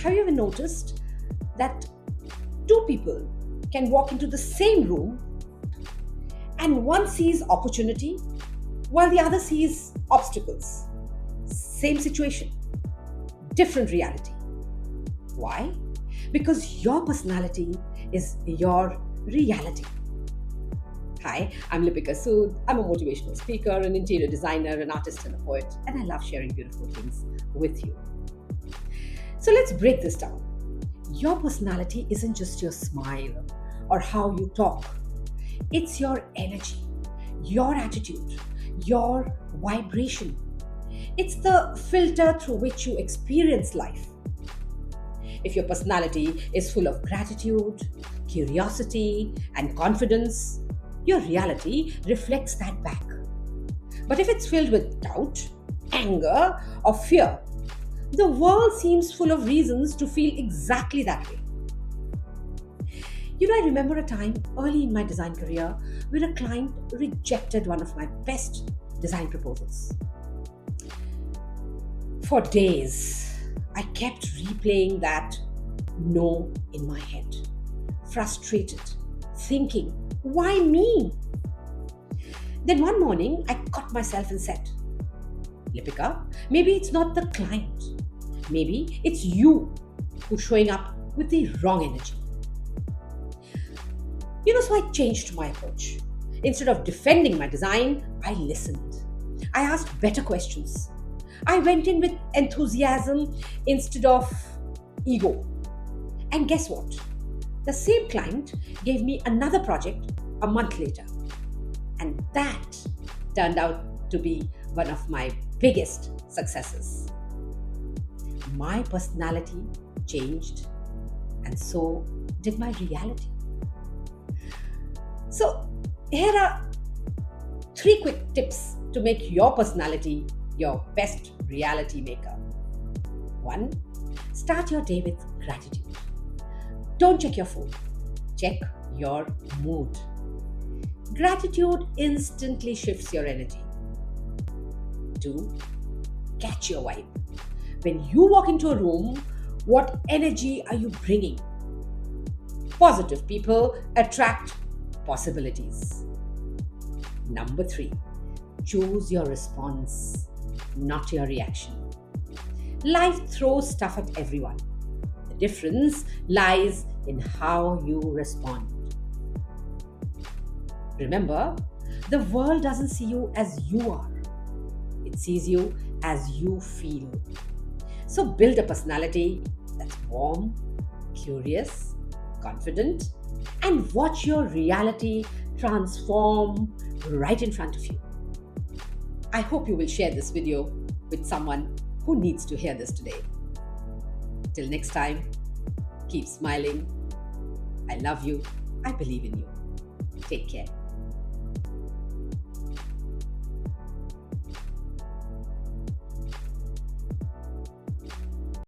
Have you ever noticed that two people can walk into the same room and one sees opportunity while the other sees obstacles? Same situation, different reality. Why? Because your personality is your reality. Hi, I'm Lipika Sud. I'm a motivational speaker, an interior designer, an artist, and a poet, and I love sharing beautiful things with you. So let's break this down. Your personality isn't just your smile or how you talk, it's your energy, your attitude, your vibration. It's the filter through which you experience life. If your personality is full of gratitude, curiosity, and confidence, your reality reflects that back. But if it's filled with doubt, anger, or fear, the world seems full of reasons to feel exactly that way. I remember a time early in my design career where a client rejected one of my best design proposals. For days, I kept replaying that no in my head, frustrated, thinking, why me? Then one morning, I caught myself and said, Lipika, maybe it's not the client. Maybe it's you who's showing up with the wrong energy. So I changed my approach. Instead of defending my design, I listened. I asked better questions. I went in with enthusiasm instead of ego. And guess what? The same client gave me another project a month later. And that turned out to be one of my biggest successes. My personality changed, and so did my reality. So, here are 3 quick tips to make your personality your best reality maker. 1. Start your day with gratitude. Don't check your phone. Check your mood. Gratitude instantly shifts your energy. 2. Catch your vibe. When you walk into a room, what energy are you bringing? Positive people attract possibilities. Number 3. Choose your response, not your reaction. Life throws stuff at everyone. The difference lies in how you respond. Remember, the world doesn't see you as you are. It sees you as you feel. So build a personality that's warm, curious, confident, and watch your reality transform right in front of you. I hope you will share this video with someone who needs to hear this today. Till next time, keep smiling. I love you. I believe in you. Take care.